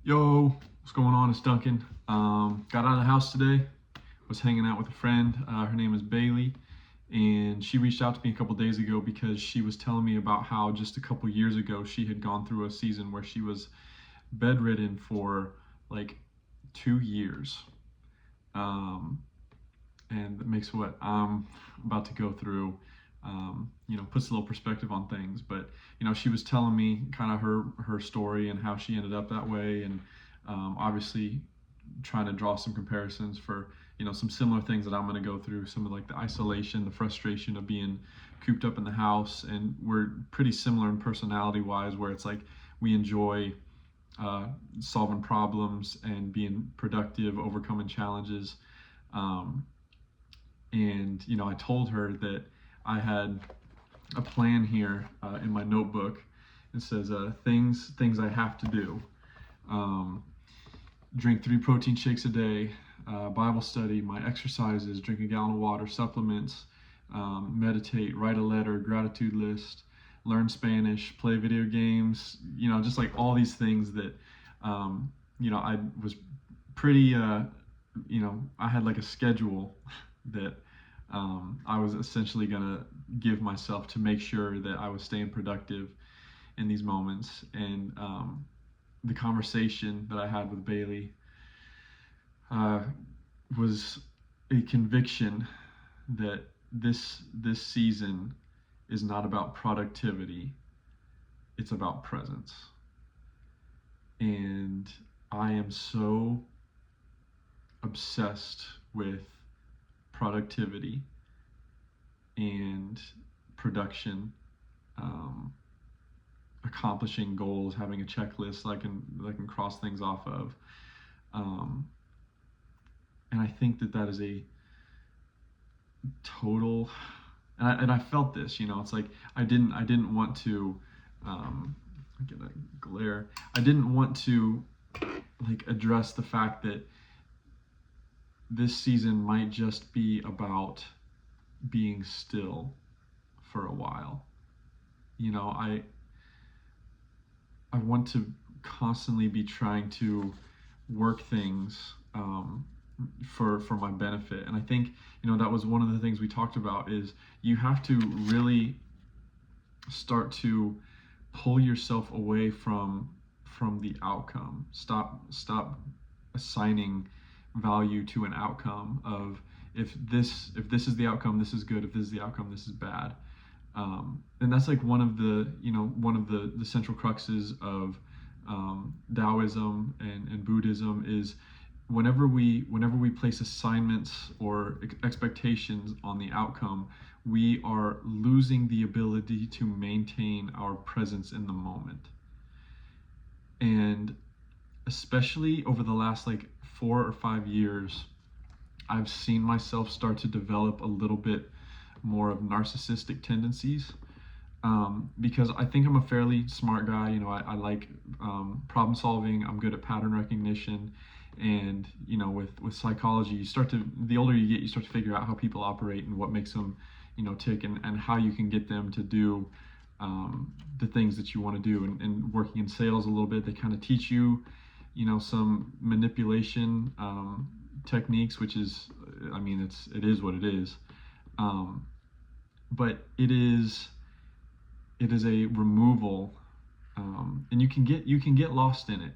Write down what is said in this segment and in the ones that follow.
Yo, what's going on? It's Duncan. Got out of the house today. Was hanging out with a friend. Her name is Bailey, and she reached out to me a couple days ago because she was telling me about how just a couple years ago she had gone through a season where she was bedridden for like 2 years. Um, and it makes what I'm about to go through, puts a little perspective on things. But she was telling me kind of her story and how she ended up that way, and obviously trying to draw some comparisons for some similar things that I'm going to go through. Some of like the isolation, the frustration of being cooped up in the house, and we're pretty similar in personality wise, where it's like we enjoy solving problems and being productive, overcoming challenges. Um, and I told her that I had a plan here in my notebook. It says things I have to do: drink 3 protein shakes a day, Bible study, my exercises, drink a gallon of water, supplements, meditate, write a letter, gratitude list, learn Spanish, play video games. Just like all these things that I was pretty. I had like a schedule that I was essentially gonna give myself to make sure that I was staying productive in these moments. And the conversation that I had with Bailey uh, was a conviction that this season is not about productivity; it's about presence. And I am so obsessed with productivity and production, accomplishing goals, having a checklist that I can cross things off of, and I think that is a total. And I felt this. It's like I didn't want to. Get a glare. I didn't want to like address the fact that this season might just be about being still for a while. I want to constantly be trying to work things for my benefit. And I think that was one of the things we talked about, is you have to really start to pull yourself away from the outcome. Stop assigning value to an outcome of, if this is the outcome, this is good; if this is the outcome, this is bad. And that's like one of the central cruxes of Taoism and Buddhism, is whenever we place assignments or expectations on the outcome, we are losing the ability to maintain our presence in the moment. And especially over the last like 4 or 5 years, I've seen myself start to develop a little bit more of narcissistic tendencies, because I think I'm a fairly smart guy. I like problem solving. I'm good at pattern recognition. And with psychology, the older you get, you start to figure out how people operate and what makes them tick, and how you can get them to do the things that you want to do. And working in sales a little bit, they kind of teach you some manipulation techniques, which is, it is what it is. But it is a removal, and you can get lost in it.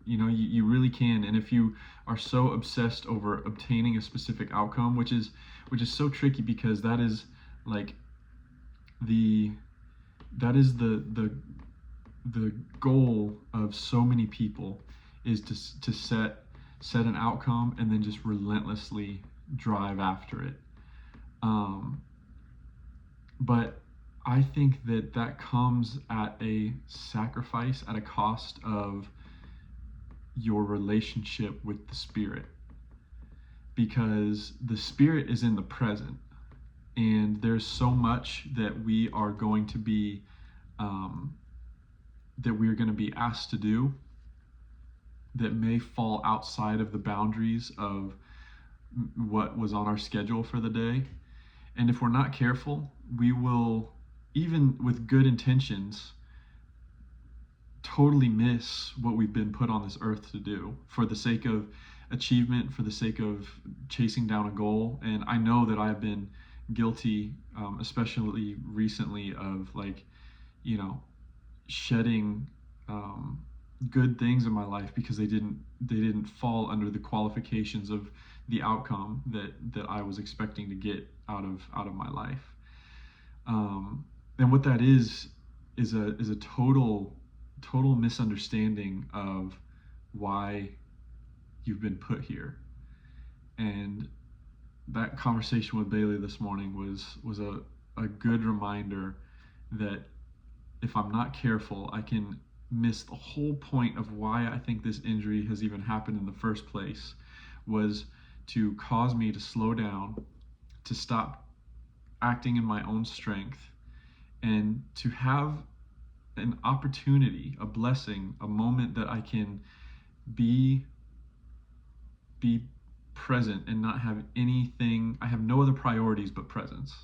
You really can. And if you are so obsessed over obtaining a specific outcome, which is so tricky, because that is like the goal of so many people, is to set an outcome and then just relentlessly drive after it. But I think that comes at a sacrifice, at a cost of your relationship with the Spirit, because the Spirit is in the present, and there's so much that we are going to be asked to do that may fall outside of the boundaries of what was on our schedule for the day. And if we're not careful, we will, even with good intentions, totally miss what we've been put on this earth to do for the sake of achievement, for the sake of chasing down a goal. And I know that I've been guilty, especially recently, of like, shedding good things in my life because they didn't fall under the qualifications of the outcome that I was expecting to get out of my life. And what that is a total misunderstanding of why you've been put here. And that conversation with Bailey this morning was a good reminder that if I'm not careful, I can miss the whole point of why I think this injury has even happened in the first place, was to cause me to slow down, to stop acting in my own strength, and to have an opportunity, a blessing, a moment that I can be present and not have anything. I have no other priorities but presence.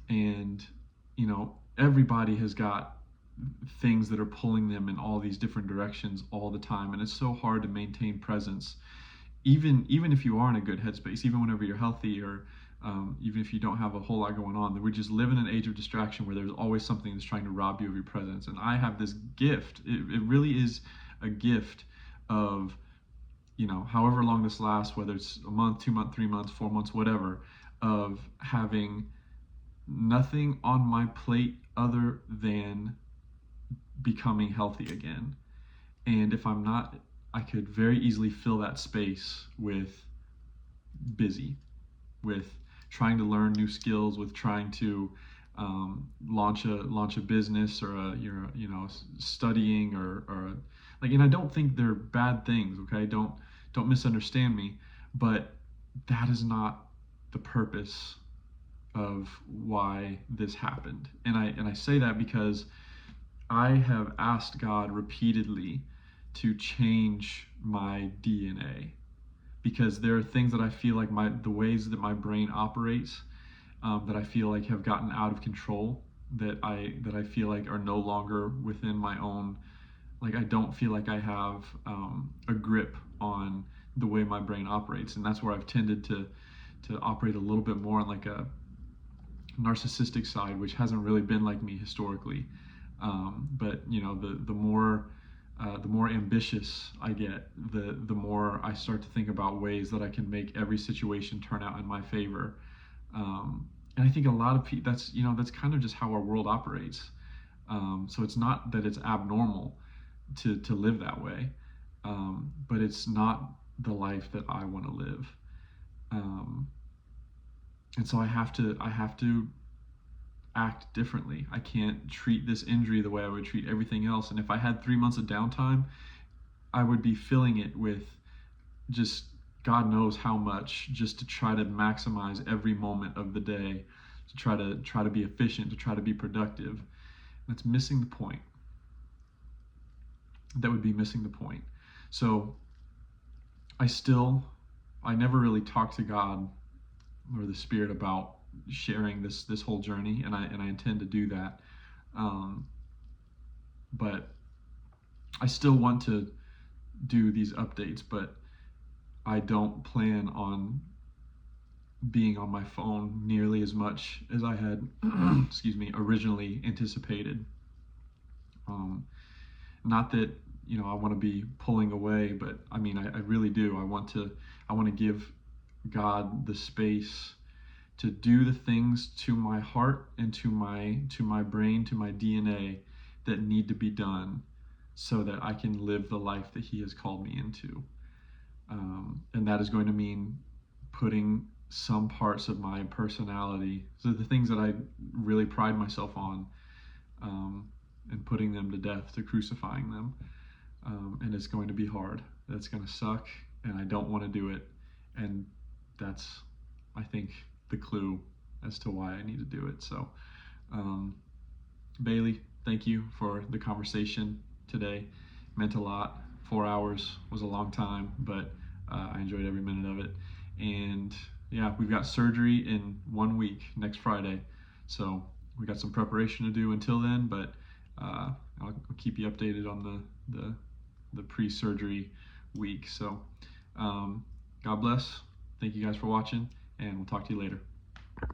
And everybody has got things that are pulling them in all these different directions all the time, and it's so hard to maintain presence, even if you are in a good headspace, even whenever you're healthy, or even if you don't have a whole lot going on. That we just live in an age of distraction where there's always something that's trying to rob you of your presence. And I have this gift. It really is a gift of, however long this lasts, whether it's a month, 2 months, 3 months, 4 months, whatever, of having nothing on my plate other than becoming healthy again. And if I'm not, I could very easily fill that space with busy, with trying to learn new skills, with trying to launch a business, or studying, or like. And I don't think they're bad things. Okay, don't misunderstand me, but that is not the purpose of why this happened. And I say that because I have asked God repeatedly to change my DNA, because there are things that I feel like the ways that my brain operates, that I feel like have gotten out of control, that I feel like are no longer within my own. Like, I don't feel like I have a grip on the way my brain operates, and that's where I've tended to operate a little bit more on like a narcissistic side, which hasn't really been like me historically. But the more ambitious I get, the more I start to think about ways that I can make every situation turn out in my favor. And I think a lot of people, that's kind of just how our world operates. So it's not that it's abnormal to live that way, but it's not the life that I want to live. And so I have to act differently. I can't treat this injury the way I would treat everything else. And if I had 3 months of downtime, I would be filling it with just God knows how much, just to try to maximize every moment of the day, to try to be efficient, to try to be productive. That's missing the point. That would be missing the point. So I never really talked to God or the Spirit about sharing this whole journey, and I intend to do that. But I still want to do these updates, but I don't plan on being on my phone nearly as much as I had originally anticipated. Not that I want to be pulling away, but I mean I really do. I want to give God the space to do the things to my heart and to my brain, to my DNA, that need to be done, so that I can live the life that He has called me into. And that is going to mean putting some parts of my personality, so the things that I really pride myself on, and putting them to death, to crucifying them. And it's going to be hard. That's going to suck, and I don't want to do it. And that's, I think, the clue as to why I need to do it. So, Bailey, thank you for the conversation today. It meant a lot. 4 hours was a long time, but I enjoyed every minute of it. And yeah, we've got surgery in 1 week, next Friday. So we got some preparation to do until then, but I'll keep you updated on the pre-surgery week. So God bless. Thank you guys for watching, and we'll talk to you later.